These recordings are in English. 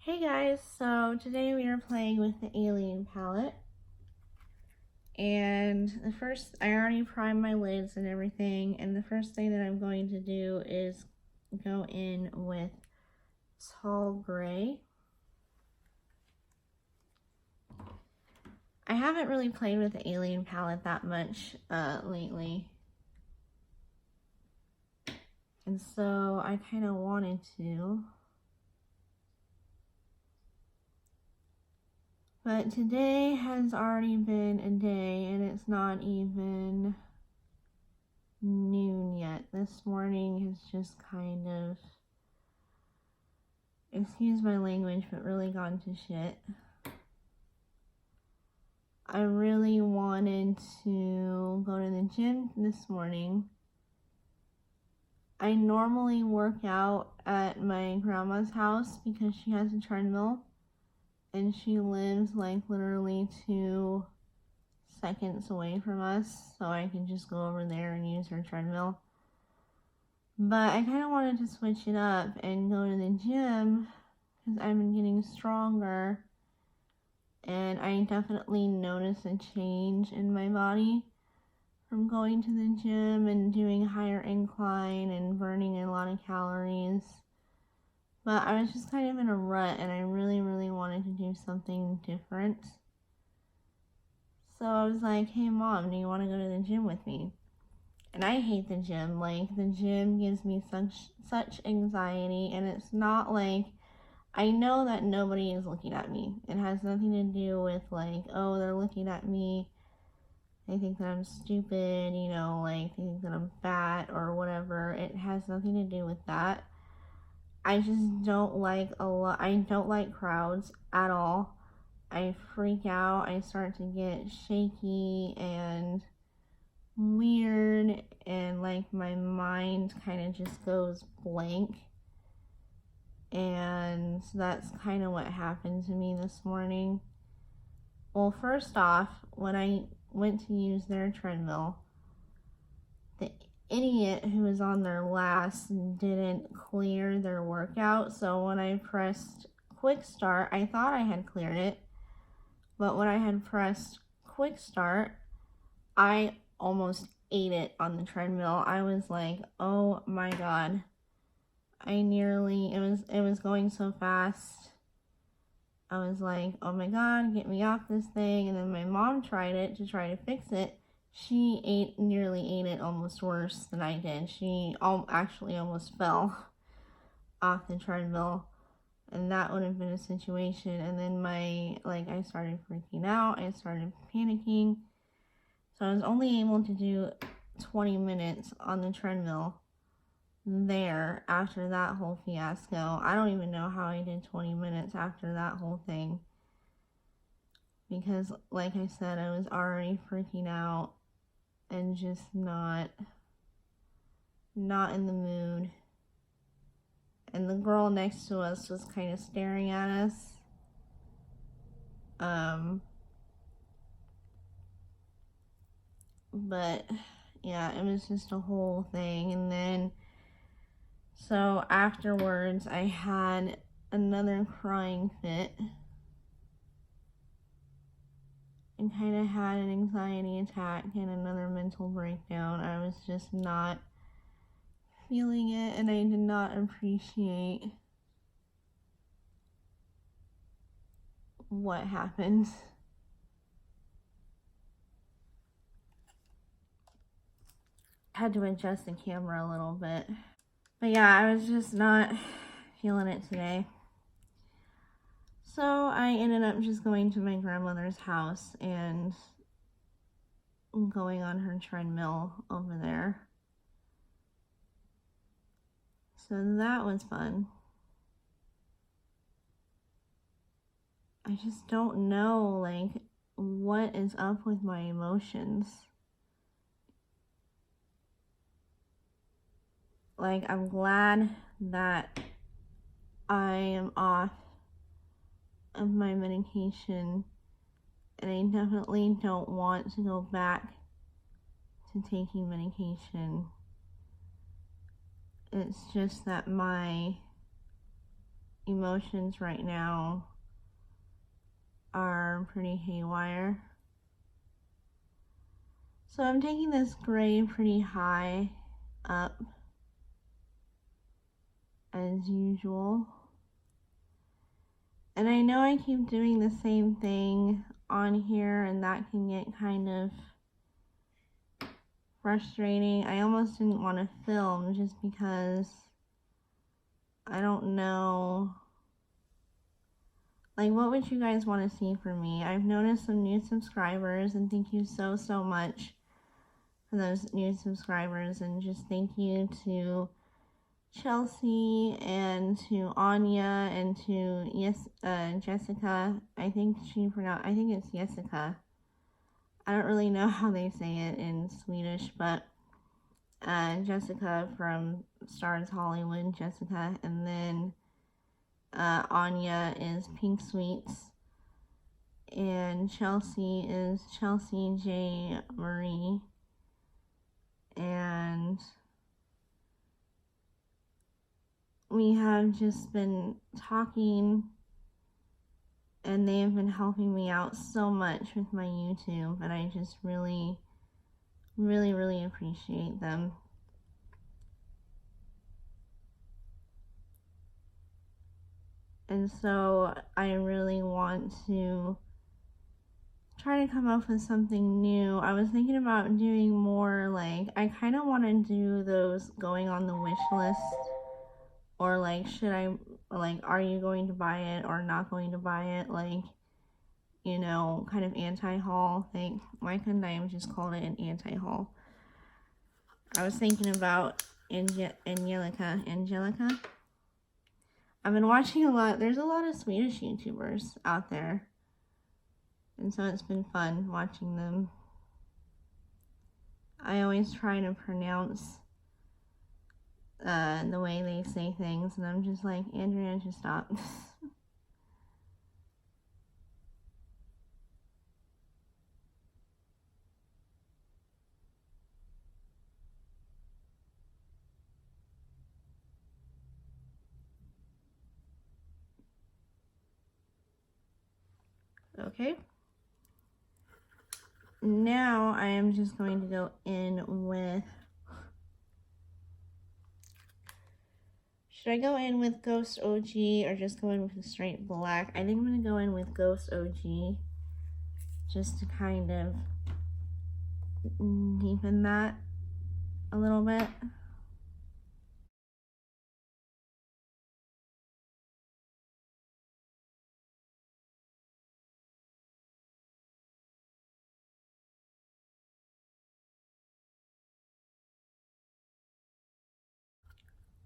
Hey guys, so today we are playing with the Alien palette, and I already primed my lids and everything, and the first thing that I'm going to do is go in with Tall Gray. I haven't really played with the Alien palette that much lately, and so I kind of wanted to. But today has already been a day, and it's not even noon yet. This morning has just kind of, excuse my language, but really gone to shit. I really wanted to go to the gym this morning. I normally work out at my grandma's house because she has a treadmill, and she lives like literally 2 seconds away from us, so I can just go over there and use her treadmill. But I kind of wanted to switch it up and go to the gym because I've been getting stronger, and I definitely noticed a change in my body from going to the gym and doing a higher incline and burning a lot of calories. But I was just kind of in a rut, and I really wanted to do something different. So I was like, hey mom, do you want to go to the gym with me? And I hate the gym. Like, the gym gives me such anxiety, and it's not like, I know that nobody is looking at me. It has nothing to do with like, oh, they're looking at me, they think that I'm stupid, you know, like they think that I'm fat or whatever. It has nothing to do with that. I just don't like I don't like crowds at all. I freak out. I start to get shaky and weird, and like my mind kind of just goes blank. And that's kind of what happened to me this morning. Well, first off, when I went to use their treadmill, the idiot who was on there last didn't clear their workout. So when I pressed quick start, I thought I had cleared it. But when I had pressed quick start, I almost ate it on the treadmill. I was like, oh my god. It was going so fast. I was like, oh my god, get me off this thing. And then my mom tried it to try to fix it. She nearly ate it almost worse than I did. She actually almost fell off the treadmill. And that would have been a situation. And then I started freaking out. I started panicking. So I was only able to do 20 minutes on the treadmill there after that whole fiasco. I don't even know how I did 20 minutes after that whole thing, because like I said, I was already freaking out and just not in the mood. And the girl next to us was kind of staring at us. But yeah, it was just a whole thing. And then so afterwards, I had another crying fit and kind of had an anxiety attack and another mental breakdown. I was just not feeling it, and I did not appreciate what happened. Had to adjust the camera a little bit. But yeah, I was just not feeling it today. So I ended up just going to my grandmother's house and going on her treadmill over there. So that was fun. I just don't know, like, what is up with my emotions. Like, I'm glad that I am off of my medication, and I definitely don't want to go back to taking medication. It's just that my emotions right now are pretty haywire. So I'm taking this gray pretty high up as usual. And I know I keep doing the same thing on here, and that can get kind of frustrating. I almost didn't want to film just because I don't know, like, what would you guys want to see from me? I've noticed some new subscribers, and thank you so much for those new subscribers, and just thank you to Chelsea and to Anya and to Jessica. I think it's Jessica. I don't really know how they say it in Swedish, but Jessica from Stars Hollywood, Jessica, and then Anya is Pink Sweets, and Chelsea is Chelsea J. Marie, and we have just been talking, and they have been helping me out so much with my YouTube, and I just really appreciate them. And so I really want to try to come up with something new. I was thinking about doing more, like, I kind of want to do those going on the wish list, or like, should I, like, are you going to buy it or not going to buy it, like, you know, kind of anti-haul thing. Why couldn't I have just called it an anti-haul? I was thinking about Angelica. I've been watching a lot. There's a lot of Swedish YouTubers out there, and so it's been fun watching them. I always try to pronounce the way they say things, and I'm just like, Andrea, just stop. Okay. Now I am just going to go in with, should I go in with Ghost OG or just go in with the straight black? I think I'm going to go in with Ghost OG just to kind of deepen that a little bit.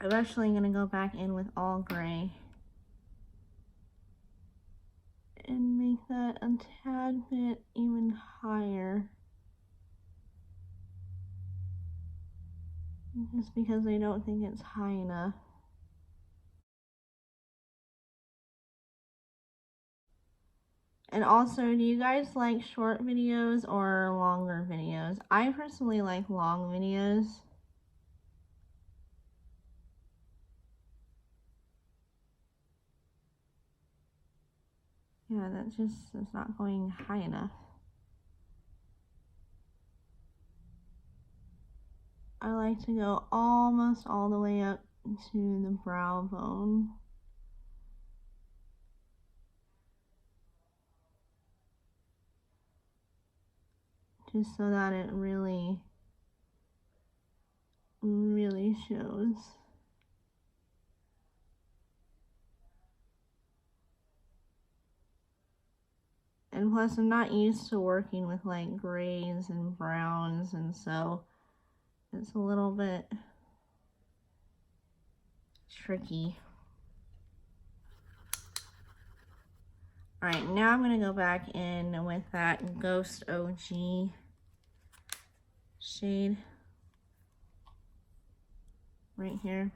I'm actually going to go back in with all gray and make that a tad bit even higher, just because I don't think it's high enough. And also, do you guys like short videos or longer videos? I personally like long videos. Yeah, that just is not going high enough. I like to go almost all the way up to the brow bone. Just so that it really shows. And plus, I'm not used to working with like grays and browns, and so it's a little bit tricky. Alright, now I'm going to go back in with that Ghost OG shade right here.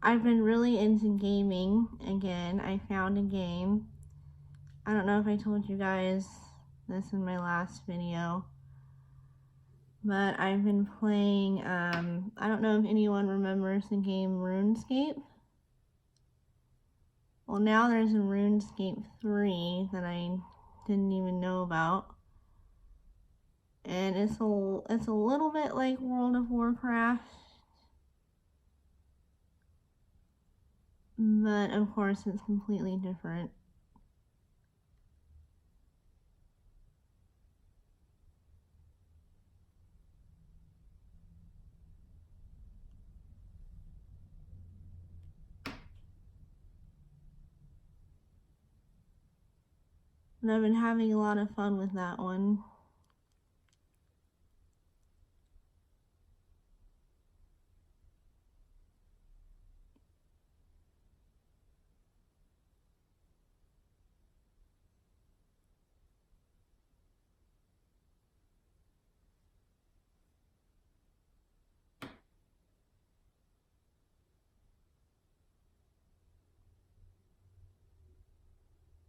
I've been really into gaming again. I found a game. I don't know if I told you guys this in my last video, but I've been playing, I don't know if anyone remembers the game RuneScape. Well, now there's a RuneScape 3 that I didn't even know about. And it's a little bit like World of Warcraft, but of course it's completely different. And I've been having a lot of fun with that one.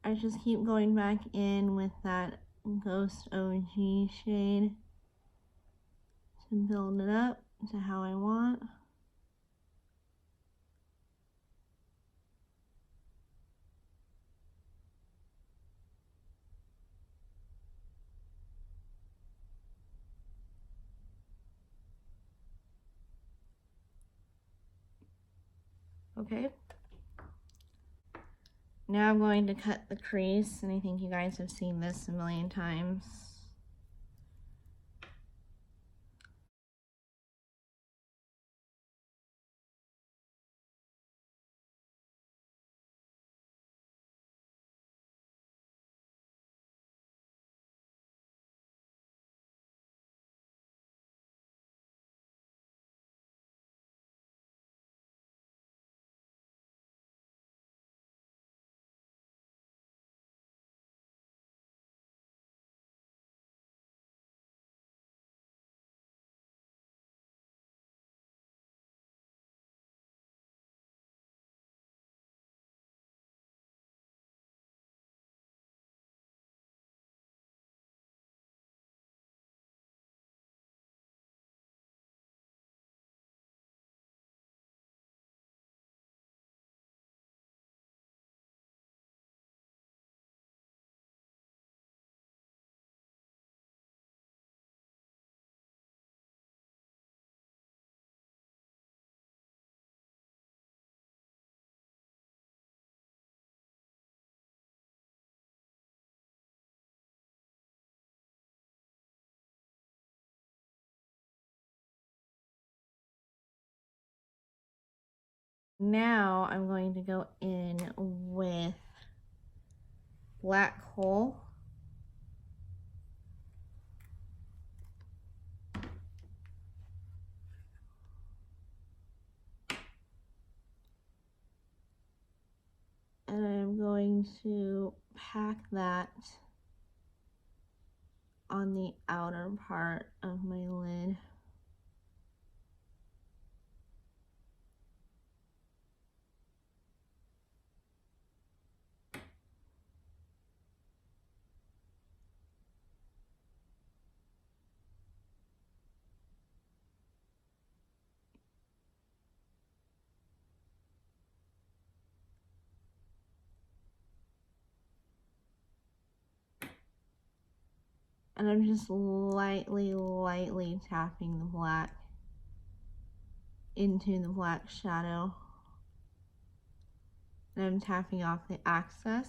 I just keep going back in with that Ghost OG shade to build it up to how I want. Okay. Now I'm going to cut the crease, and I think you guys have seen this a million times. Now I'm going to go in with black coal. And I'm going to pack that on the outer part of my lid. And I'm just lightly tapping the black into the black shadow. And I'm tapping off the excess.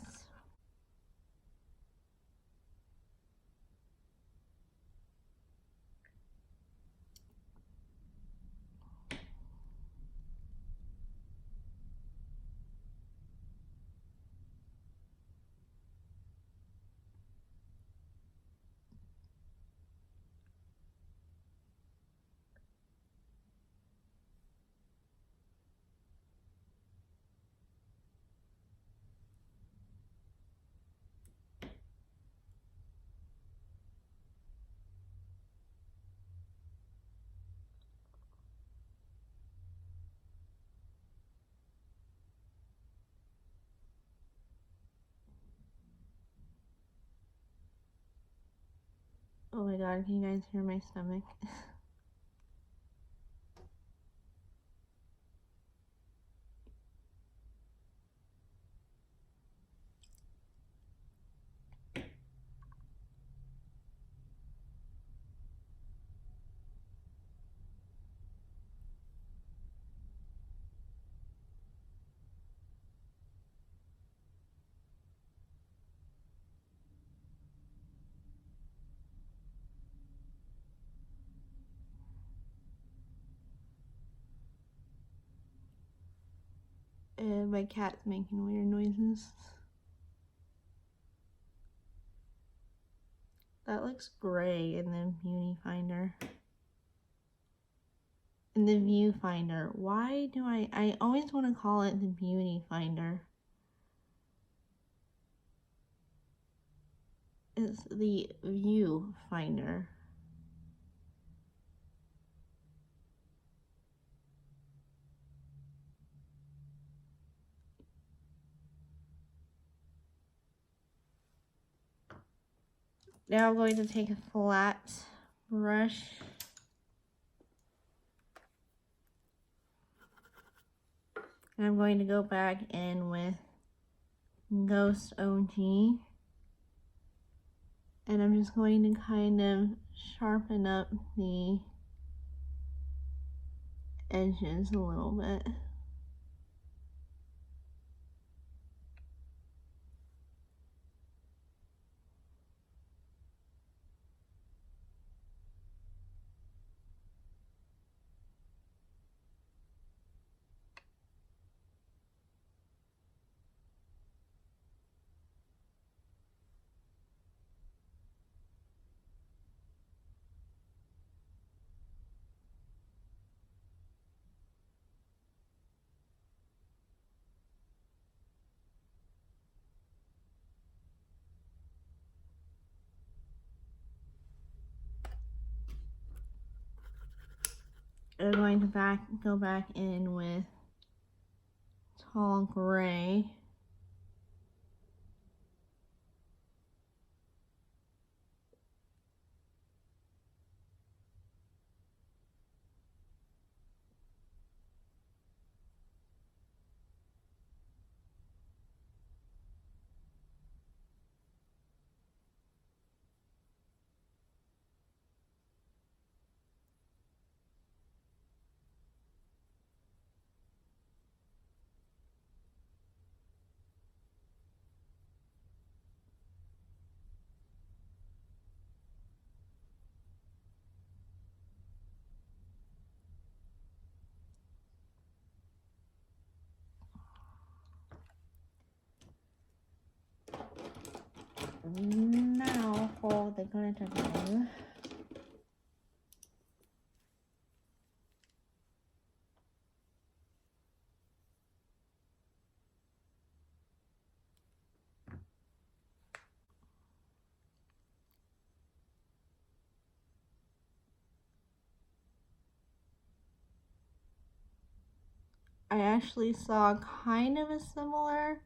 Oh my god, can you guys hear my stomach? And my cat's making weird noises. That looks gray in the beauty finder. In the viewfinder. Why do I always want to call it the beauty finder. It's the viewfinder. Now I'm going to take a flat brush and I'm going to go back in with Ghost OG and I'm just going to kind of sharpen up the edges a little bit. I'm going to go back in with Tall Gray. Now for the glitter glue. I actually saw kind of a similar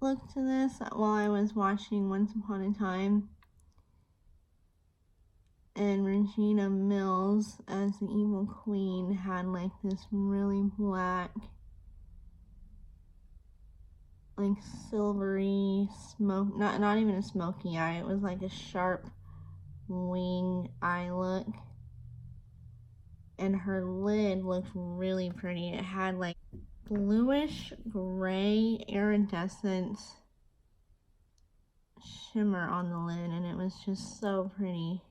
look to this while I was watching Once Upon a Time. And Regina Mills as the evil queen had like this really black, like silvery smoke, not even a smoky eye, it was like a sharp wing eye look. And her lid looked really pretty. It had like bluish gray iridescent shimmer on the lid and it was just so pretty.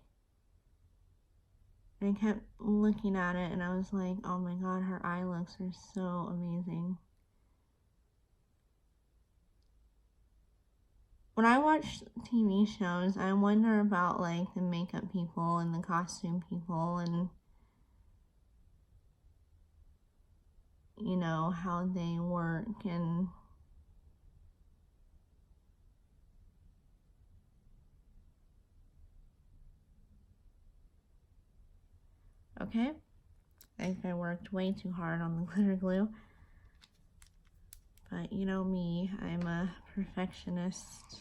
And I kept looking at it and I was like, oh my god, her eye looks are so amazing. When I watch TV shows, I wonder about like the makeup people and the costume people and you know, how they work and okay. I think I worked way too hard on the glitter glue. But you know me, I'm a perfectionist.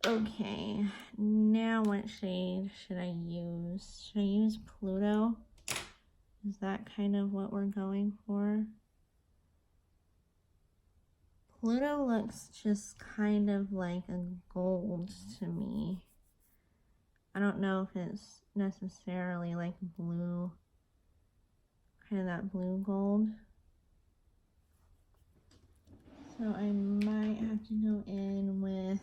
Okay, now what shade should I use? Should I use Pluto? Is that kind of what we're going for? Pluto looks just kind of like a gold to me. I don't know if it's necessarily like blue, kind of that blue gold. So I might have to go in with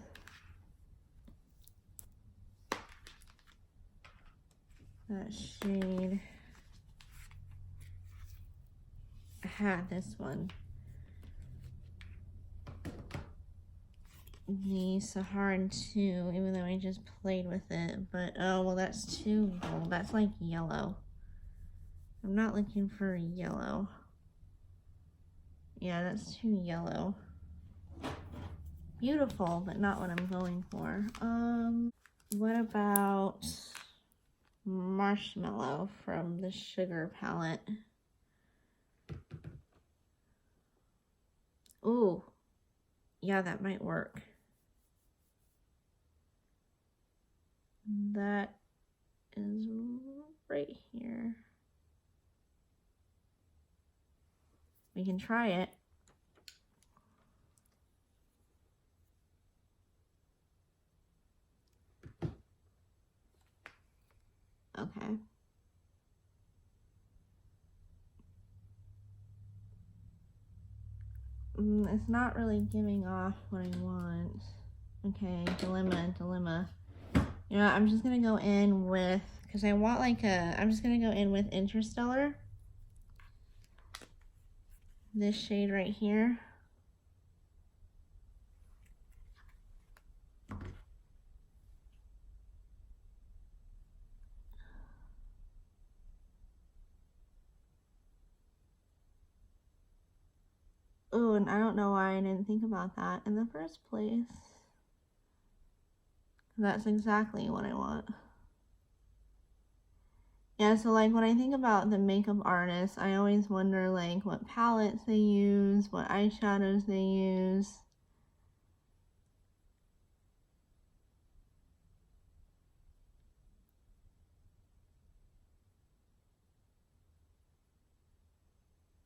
that shade. I had this one. The Saharan 2, even though I just played with it. But, oh, well, that's too gold. That's like yellow. I'm not looking for yellow. Yeah, that's too yellow. Beautiful, but not what I'm going for. What about Marshmallow from the Sugar palette? Ooh, yeah, that might work. That is right here. We can try it. Okay. It's not really giving off what I want. Okay, dilemma. You know, I'm just gonna go in with, because I want like I'm just gonna go in with Interstellar. This shade right here. Ooh, and I don't know why I didn't think about that in the first place. That's exactly what I want. Yeah, so like when I think about the makeup artists, I always wonder like what palettes they use, what eyeshadows they use.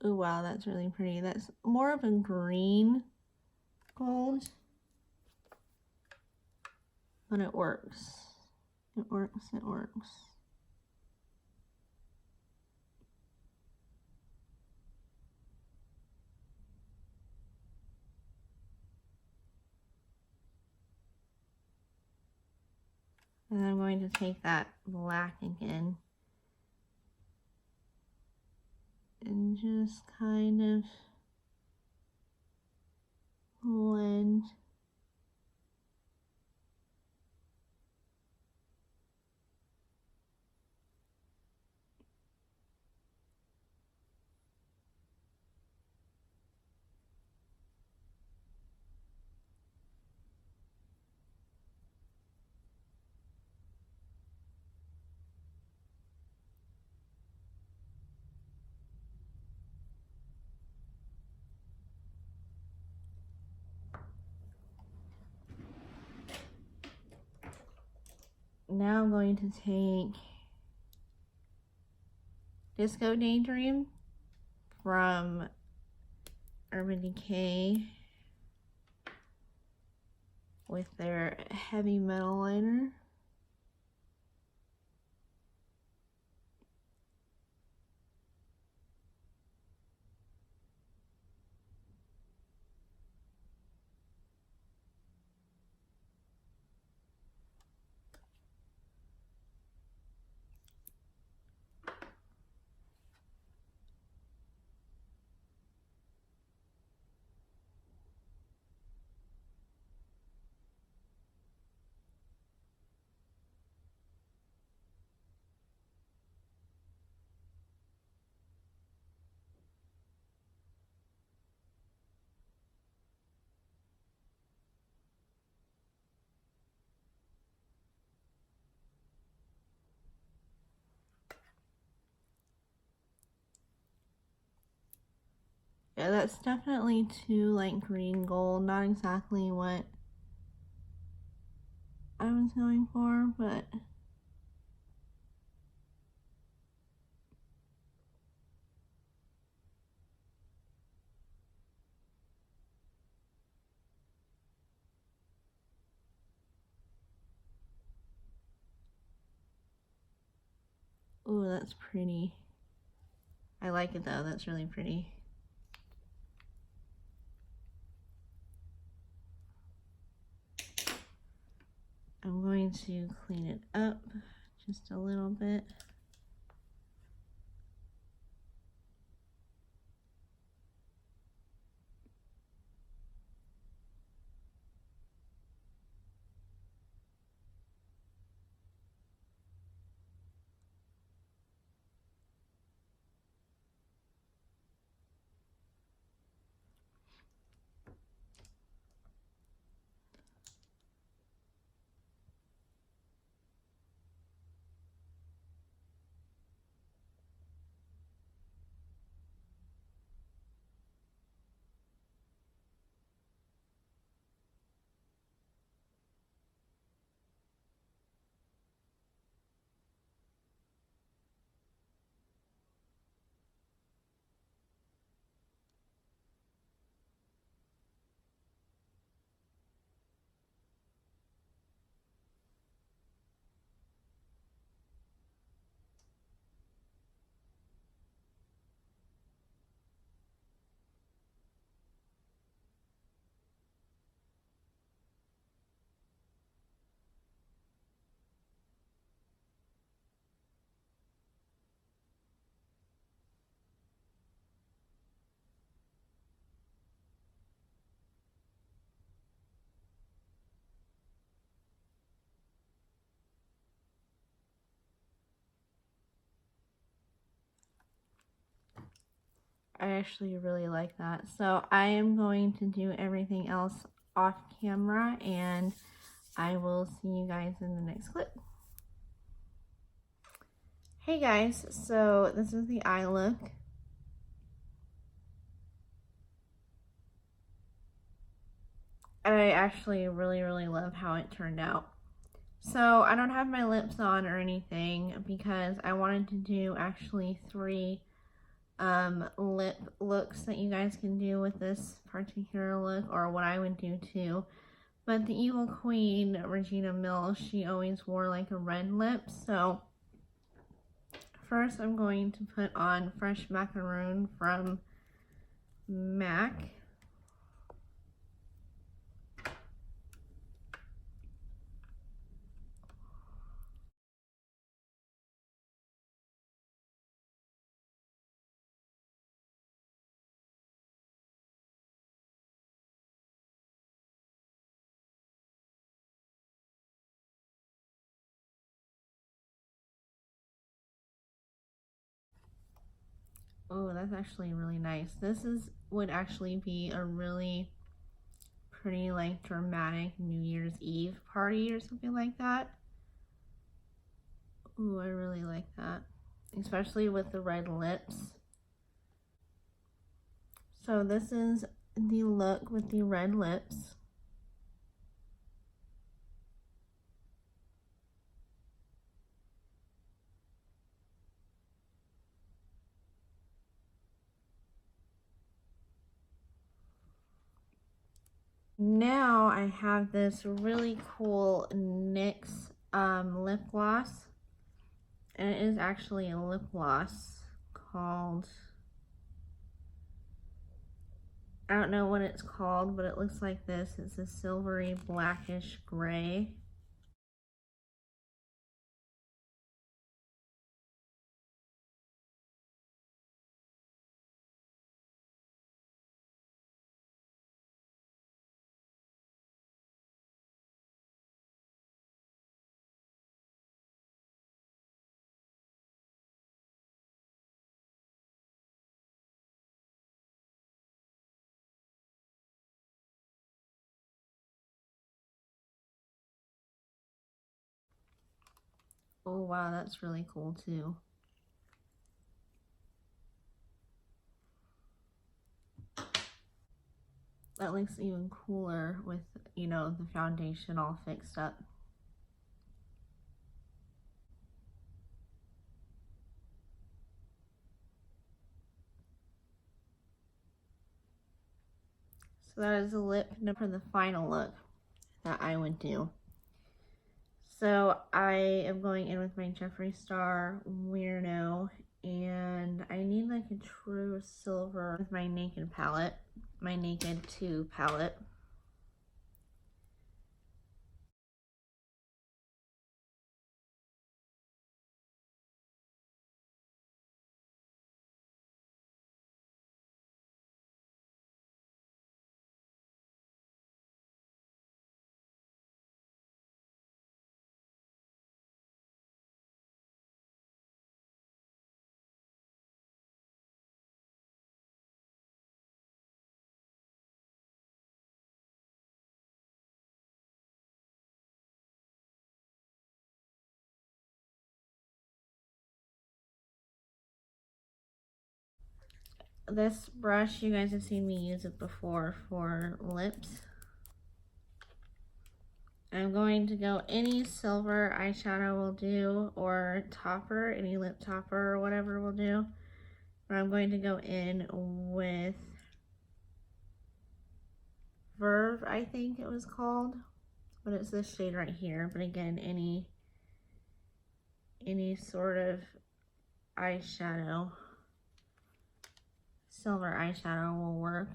Ooh, wow, that's really pretty. That's more of a green gold, but it works. It works. And I'm going to take that black again and just kind of blend. Now I'm going to take Disco Daydream from Urban Decay with their heavy metal liner. Yeah, that's definitely too like green gold, not exactly what I was going for, but ooh, that's pretty. I like it though, that's really pretty. I'm going to clean it up just a little bit. I actually really like that. So I am going to do everything else off camera, and I will see you guys in the next clip. Hey guys, so this is the eye look. And I actually really love how it turned out. So I don't have my lips on or anything because I wanted to do actually 3 lip looks that you guys can do with this particular look, or what I would do too. But the evil queen, Regina Mills, she always wore like a red lip. So first I'm going to put on Fresh Macaroon from MAC. Oh, that's actually really nice. This would actually be a really pretty like dramatic New Year's Eve party or something like that. Ooh, I really like that, especially with the red lips. So this is the look with the red lips. Now I have this really cool NYX lip gloss, and it is actually a lip gloss called, I don't know what it's called, but it looks like this. It's a silvery blackish gray. Oh wow, that's really cool too. That looks even cooler with, you know, the foundation all fixed up. So that is a lip for the final look that I would do. So I am going in with my Jeffree Star Weirdo, and I need like a true silver with my Naked palette, my Naked 2 palette. This brush, you guys have seen me use it before for lips. I'm going to go any silver eyeshadow will do, or topper, any lip topper or whatever will do. But I'm going to go in with Verve, I think it was called. But it's this shade right here. But again, any sort of eyeshadow, silver eyeshadow will work.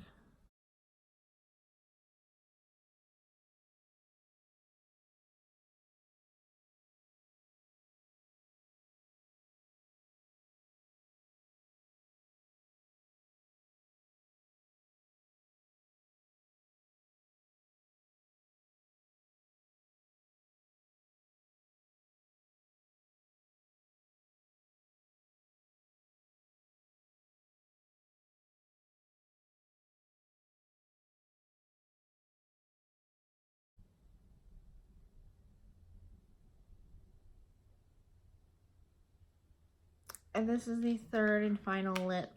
And this is the third and final lip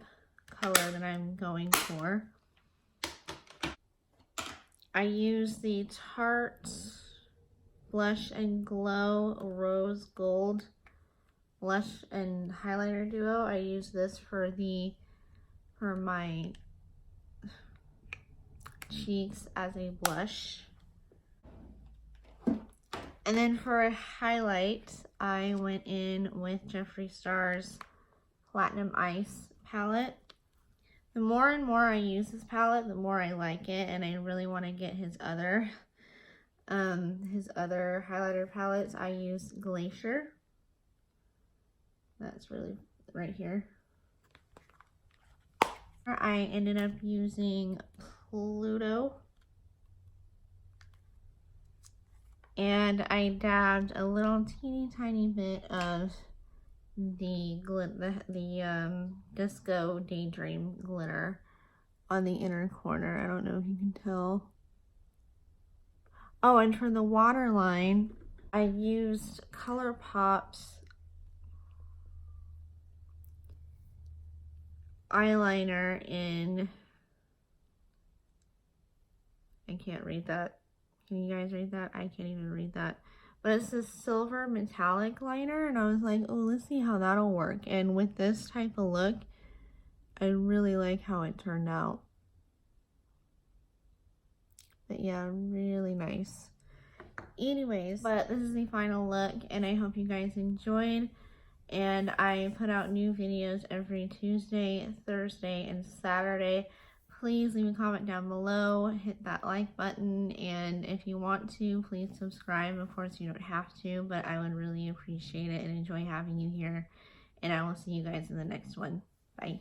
color that I'm going for. I use the Tarte Blush and Glow Rose Gold blush and highlighter duo. I use this for my cheeks as a blush. And then for a highlight, I went in with Jeffree Star's Platinum Ice palette. The more and more I use this palette, the more I like it, and I really want to get his other highlighter palettes. I use Glacier. That's really right here. I ended up using Pluto. And I dabbed a little teeny tiny bit of the Disco Daydream glitter on the inner corner. I don't know if you can tell. Oh, and for the waterline, I used ColourPop's eyeliner in, I can't read that. Can you guys read that? I can't even read that. But it's this silver metallic liner, and I was like, oh, let's see how that'll work. And with this type of look, I really like how it turned out. But yeah, really nice. Anyways, but this is the final look, and I hope you guys enjoyed. And I put out new videos every Tuesday, Thursday, and Saturday. Please leave a comment down below, hit that like button, and if you want to, please subscribe. Of course, you don't have to, but I would really appreciate it and enjoy having you here. And I will see you guys in the next one. Bye.